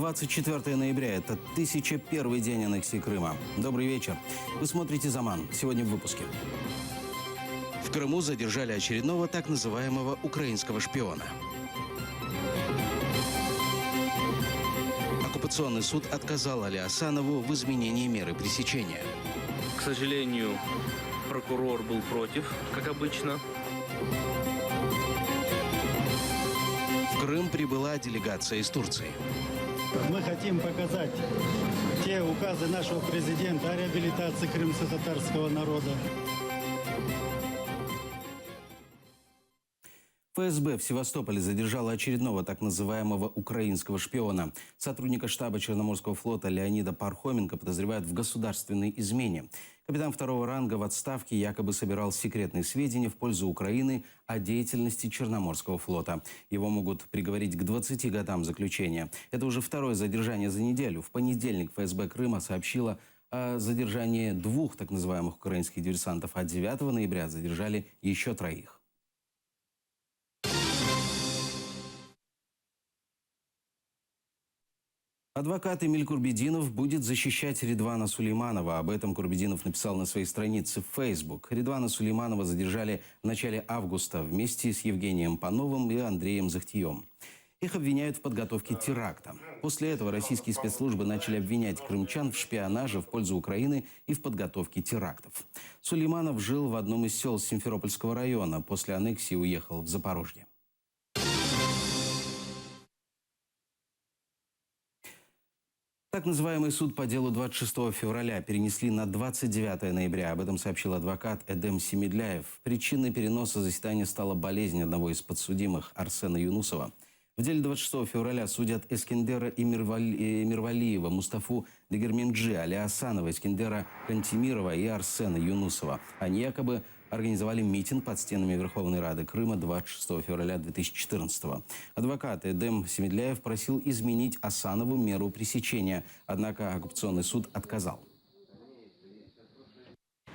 24 ноября – это 1001 день аннексии Крыма. Добрый вечер. Вы смотрите «Заман». Сегодня в выпуске. В Крыму задержали очередного так называемого украинского шпиона. Оккупационный суд отказал Али Асанову в изменении меры пресечения. К сожалению, прокурор был против, как обычно. В Крым прибыла делегация из Турции. Мы хотим показать те указы нашего президента о реабилитации крымско-татарского народа. ФСБ в Севастополе задержала очередного так называемого украинского шпиона. Сотрудника штаба Черноморского флота Леонида Пархоменко подозревают в государственной измене. Капитан второго ранга в отставке якобы собирал секретные сведения в пользу Украины о деятельности Черноморского флота. Его могут приговорить к 20 годам заключения. Это уже второе задержание за неделю. В понедельник ФСБ Крыма сообщила о задержании двух так называемых украинских диверсантов, а 9 ноября задержали еще троих. Адвокат Эмиль Курбединов будет защищать Редвана Сулейманова. Об этом Курбединов написал на своей странице в Facebook. Редвана Сулейманова задержали в начале августа вместе с Евгением Пановым и Андреем Захтием. Их обвиняют в подготовке теракта. После этого российские спецслужбы начали обвинять крымчан в шпионаже в пользу Украины и в подготовке терактов. Сулейманов жил в одном из сел Симферопольского района. После аннексии уехал в Запорожье. Так называемый суд по делу 26 февраля перенесли на 29 ноября. Об этом сообщил адвокат Эдем Семедляев. Причиной переноса заседания стала болезнь одного из подсудимых, Арсена Юнусова. В деле 26 февраля судят Эскендера и Мирвалиева, Мустафу Дегерменджи, Али Асанова, Эскендера Кантемирова и Арсена Юнусова. Они якобы организовали митинг под стенами Верховной Рады Крыма 26 февраля 2014 года. Адвокат Эдем Семедляев просил изменить Асанову меру пресечения, однако оккупационный суд отказал.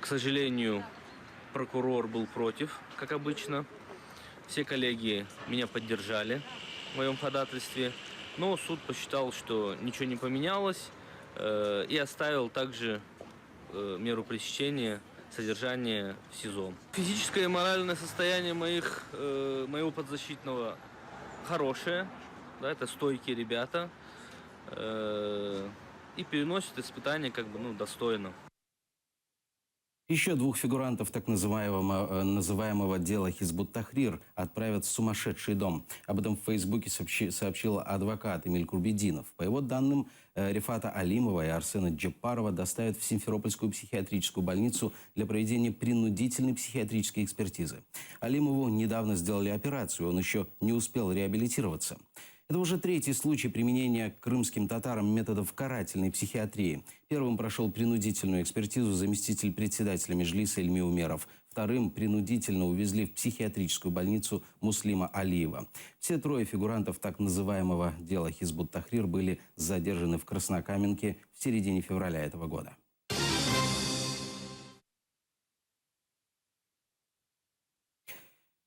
К сожалению, прокурор был против, как обычно. Все коллеги меня поддержали в моем ходатайстве, но суд посчитал, что ничего не поменялось, и оставил также меру пресечения, содержание в СИЗО. Физическое и моральное состояние моего подзащитного хорошее, да, это стойкие ребята, и переносят испытания достойно. Еще двух фигурантов так называемого дела Хизбут-Тахрир отправят в сумасшедший дом. Об этом в Фейсбуке сообщил адвокат Эмиль Курбединов. По его данным, Рифата Алимова и Арсена Джапарова доставят в Симферопольскую психиатрическую больницу для проведения принудительной психиатрической экспертизы. Алимову недавно сделали операцию, он еще не успел реабилитироваться. Это уже третий случай применения крымским татарам методов карательной психиатрии. Первым прошел принудительную экспертизу заместитель председателя Меджлиса Ильми Умеров. Вторым принудительно увезли в психиатрическую больницу Муслима Алиева. Все трое фигурантов так называемого дела Хизбут-Тахрир были задержаны в Краснокаменке в середине февраля этого года.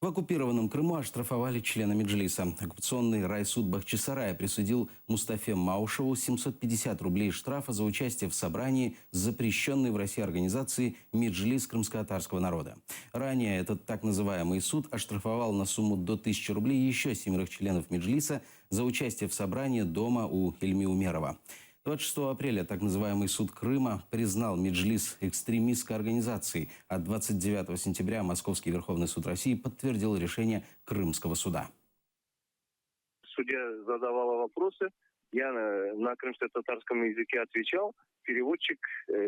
В оккупированном Крыму оштрафовали члена Меджлиса. Оккупационный райсуд Бахчисарая присудил Мустафе Маушеву 750 рублей штрафа за участие в собрании запрещенной в России организации Меджлис крымско-татарского народа. Ранее этот так называемый суд оштрафовал на сумму до 1000 рублей еще 7 членов Меджлиса за участие в собрании дома у Ильми Умерова. 26 апреля так называемый суд Крыма признал Меджлис экстремистской организацией, а 29 сентября Московский Верховный суд России подтвердил решение Крымского суда. Судья задавала вопросы, я на крымско-татарском языке отвечал, переводчик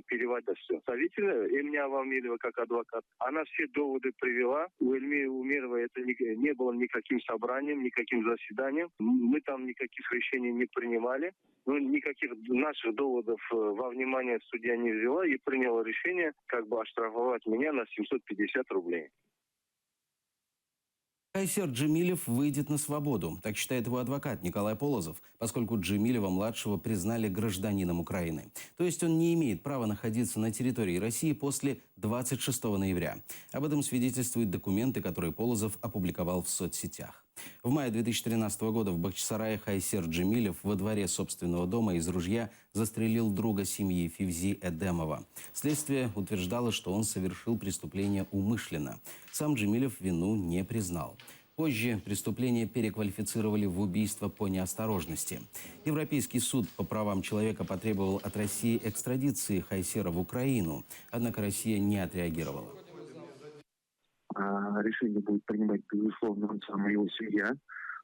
переводил все. Представитель Эмиля Авамедова как адвокат, она все доводы привела. У Ильми Умерова это не было никаким собранием, никаким заседанием. Мы там никаких решений не принимали. Никаких наших доводов во внимание судья не взяла и приняла решение оштрафовать меня на 750 рублей. Кайсер Джемилев выйдет на свободу. Так считает его адвокат Николай Полозов, поскольку Джемилева-младшего признали гражданином Украины. То есть он не имеет права находиться на территории России после 26 ноября. Об этом свидетельствуют документы, которые Полозов опубликовал в соцсетях. В мае 2013 года в Бахчисарае Хайсер Джемилев во дворе собственного дома из ружья застрелил друга семьи Фивзи Эдемова. Следствие утверждало, что он совершил преступление умышленно. Сам Джемилев вину не признал. Позже преступление переквалифицировали в убийство по неосторожности. Европейский суд по правам человека потребовал от России экстрадиции Хайсера в Украину. Однако Россия не отреагировала. Решение будет принимать, безусловно, он сам и его семья.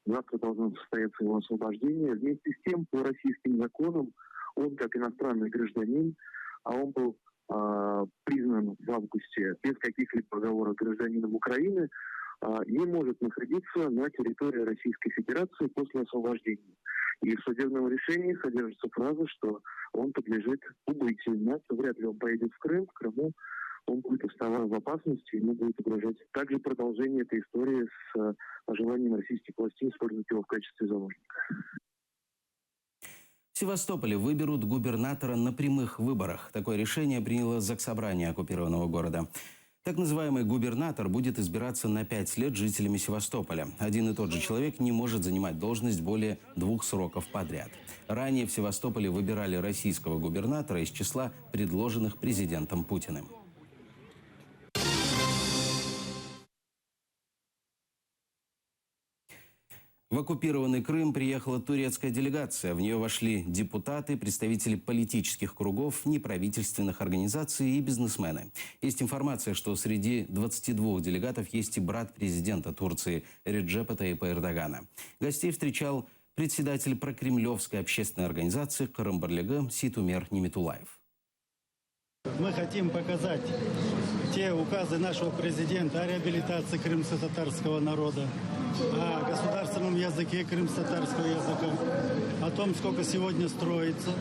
Завтра должно состояться его освобождение. Вместе с тем, по российским законам, он, как иностранный гражданин, он был признан в августе без каких-либо договоров гражданином Украины, не может находиться на территории Российской Федерации после освобождения. И в судебном решении содержится фраза, что он подлежит убытию. Иначе вряд ли он поедет в Крым. В Крыму он будет оставаться в опасности, ему будет угрожать также продолжение этой истории с желанием российских властей использовать его в качестве заложника. В Севастополе выберут губернатора на прямых выборах. Такое решение приняло Заксобрание оккупированного города. Так называемый губернатор будет избираться на 5 лет жителями Севастополя. Один и тот же человек не может занимать должность более 2 сроков подряд. Ранее в Севастополе выбирали российского губернатора из числа предложенных президентом Путиным. В оккупированный Крым приехала турецкая делегация. В нее вошли депутаты, представители политических кругов, неправительственных организаций и бизнесмены. Есть информация, что среди 22 делегатов есть и брат президента Турции Реджепа Тайипа Эрдогана. Гостей встречал председатель прокремлевской общественной организации Карамбарлега Ситумер Ниметулаев. Мы хотим показать те указы нашего президента о реабилитации крымско-татарского народа, о государственном языке крымско-татарского языка, о том, сколько сегодня строится,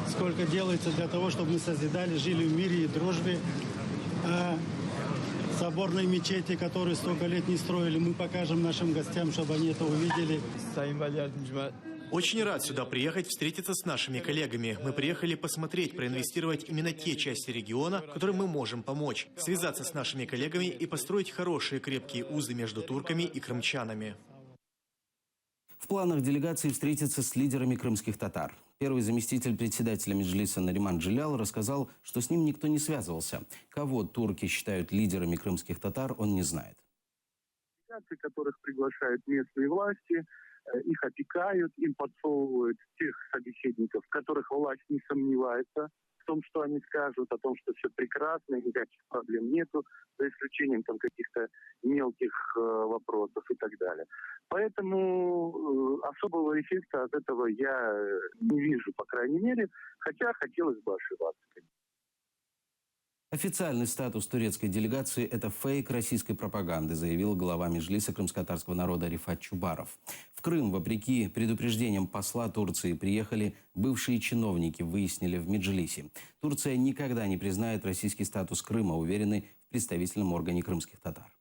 сколько делается для того, чтобы мы созидали, жили в мире и дружбе. О соборной мечети, которую столько лет не строили, мы покажем нашим гостям, чтобы они это увидели. Очень рад сюда приехать, встретиться с нашими коллегами. Мы приехали посмотреть, проинвестировать именно те части региона, которым мы можем помочь, связаться с нашими коллегами и построить хорошие крепкие узы между турками и крымчанами. В планах делегации встретиться с лидерами крымских татар. Первый заместитель председателя Меджлиса Нариман Джилял рассказал, что с ним никто не связывался. Кого турки считают лидерами крымских татар, он не знает. Делегации, которых приглашают местные власти, их опекают, им подсовывают тех собеседников, в которых власть не сомневается в том, что они скажут, о том, что все прекрасно, никаких проблем нету, за исключением там каких-то мелких вопросов и так далее. Поэтому особого эффекта от этого я не вижу, по крайней мере, хотя хотелось бы ошибаться. Официальный статус турецкой делегации – это фейк российской пропаганды, заявил глава Меджлиса крымско-татарского народа Рифат Чубаров. В Крым, вопреки предупреждениям посла Турции, приехали бывшие чиновники, выяснили в Меджлисе. Турция никогда не признает российский статус Крыма, уверены в представительном органе крымских татар.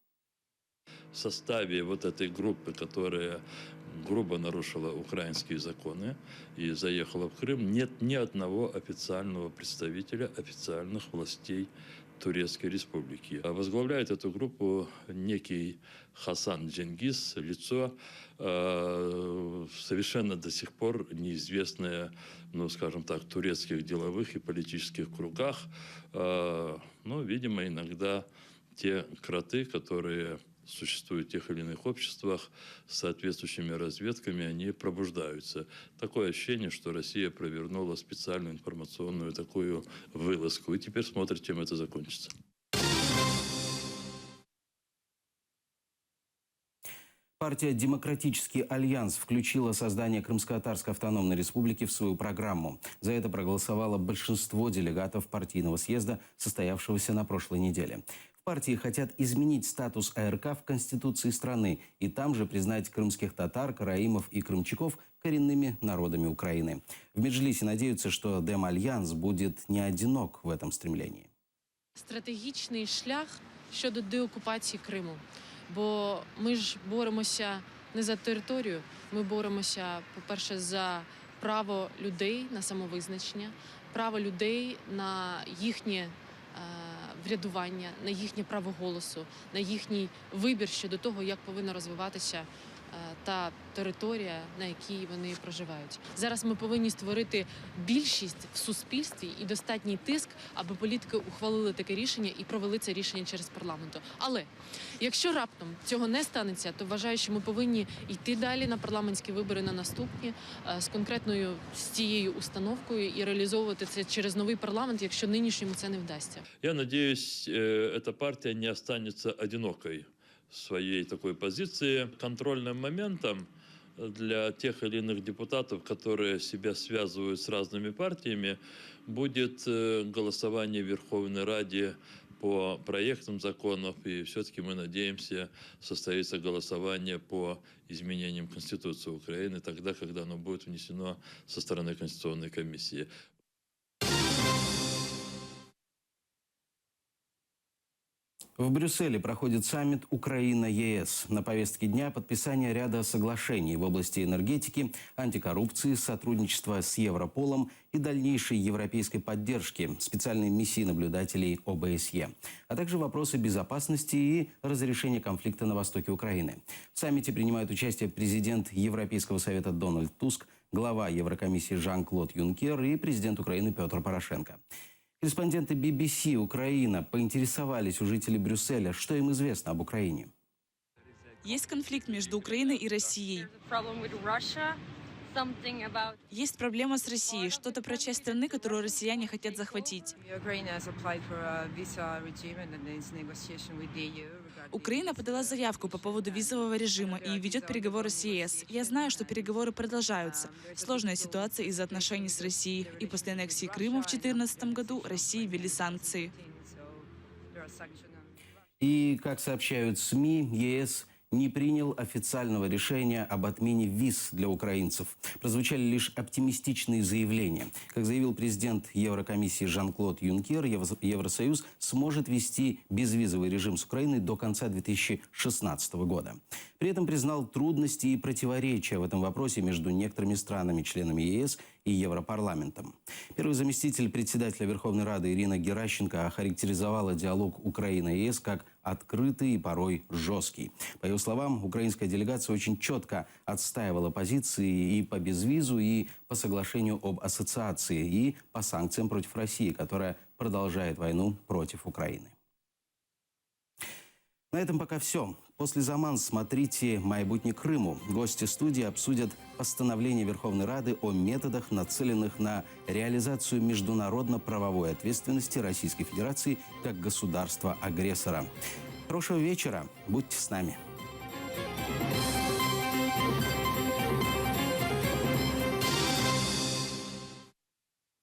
В составе вот этой группы, которая грубо нарушила украинские законы и заехала в Крым, нет ни одного официального представителя официальных властей Турецкой Республики. Возглавляет эту группу некий Хасан Дженгиз, лицо совершенно до сих пор неизвестное, ну, скажем так, в турецких деловых и политических кругах. Но, видимо, иногда те кроты, которые существуют в тех или иных обществах с соответствующими разведками, они пробуждаются. Такое ощущение, что Россия провернула специальную информационную такую вылазку. И теперь смотрит, чем это закончится. Партия «Демократический альянс» включила создание Крымско-Татарской автономной республики в свою программу. За это проголосовало большинство делегатов партийного съезда, состоявшегося на прошлой неделе. В партии хотят изменить статус АРК в Конституции страны и там же признать крымских татар, караимов и крымчаков коренными народами Украины. В Меджлисе надеются, что Демальянс будет не одинок в этом стремлении. Стратегічний шлях щодо деокупації Криму. Бо ми ж боремося не за територію, ми боремося, по-перше, за право людей на самовизначення, право людей на їхнє врядування, на їхнє право голосу, на їхній вибір щодо того, як повинно розвиватися та територія, на якій вони проживають. Зараз ми повинні створити більшість в суспільстві і достатній тиск, аби політики ухвалили таке рішення і провели це рішення через парламент. Але якщо раптом цього не станеться, то вважаю, що ми повинні йти далі на парламентські вибори на наступні з цією установкою і реалізовувати це через новий парламент, якщо нинішньому це не вдасться. Я надеюсь, эта партия не останется одинокой в своей такой позиции. Контрольным моментом для тех или иных депутатов, которые себя связывают с разными партиями, будет голосование в Верховной Раде по проектам законов, и все-таки мы надеемся, состоится голосование по изменениям Конституции Украины тогда, когда оно будет внесено со стороны Конституционной комиссии. В Брюсселе проходит саммит Украина-ЕС. На повестке дня подписание ряда соглашений в области энергетики, антикоррупции, сотрудничества с Европолом и дальнейшей европейской поддержки специальной миссии наблюдателей ОБСЕ, а также вопросы безопасности и разрешения конфликта на востоке Украины. В саммите принимают участие президент Европейского совета Дональд Туск, глава Еврокомиссии Жан-Клод Юнкер и президент Украины Петр Порошенко. Корреспонденты BBC «Украина» поинтересовались у жителей Брюсселя, что им известно об Украине. Есть конфликт между Украиной и Россией. Есть проблема с Россией, что-то про часть страны, которую россияне хотят захватить. Украина подала заявку по поводу визового режима и ведет переговоры с ЕС. Я знаю, что переговоры продолжаются. Сложная ситуация из-за отношений с Россией. И после аннексии Крыма в 2014 году России ввели санкции. И, как сообщают СМИ, ЕС не принял официального решения об отмене виз для украинцев. Прозвучали лишь оптимистичные заявления. Как заявил президент Еврокомиссии Жан-Клод Юнкер, Евросоюз сможет ввести безвизовый режим с Украиной до конца 2016 года. При этом признал трудности и противоречия в этом вопросе между некоторыми странами-членами ЕС и Европарламентом. Первый заместитель председателя Верховной Рады Ирина Геращенко охарактеризовала диалог Украина-ЕС как открытый и порой жесткий. По ее словам, украинская делегация очень четко отстаивала позиции и по безвизу, и по соглашению об ассоциации, и по санкциям против России, которая продолжает войну против Украины. На этом пока все. После «Заман» смотрите «Майбутнє Крыму». Гости студии обсудят постановление Верховной Рады о методах, нацеленных на реализацию международно-правовой ответственности Российской Федерации как государства-агрессора. Хорошего вечера. Будьте с нами.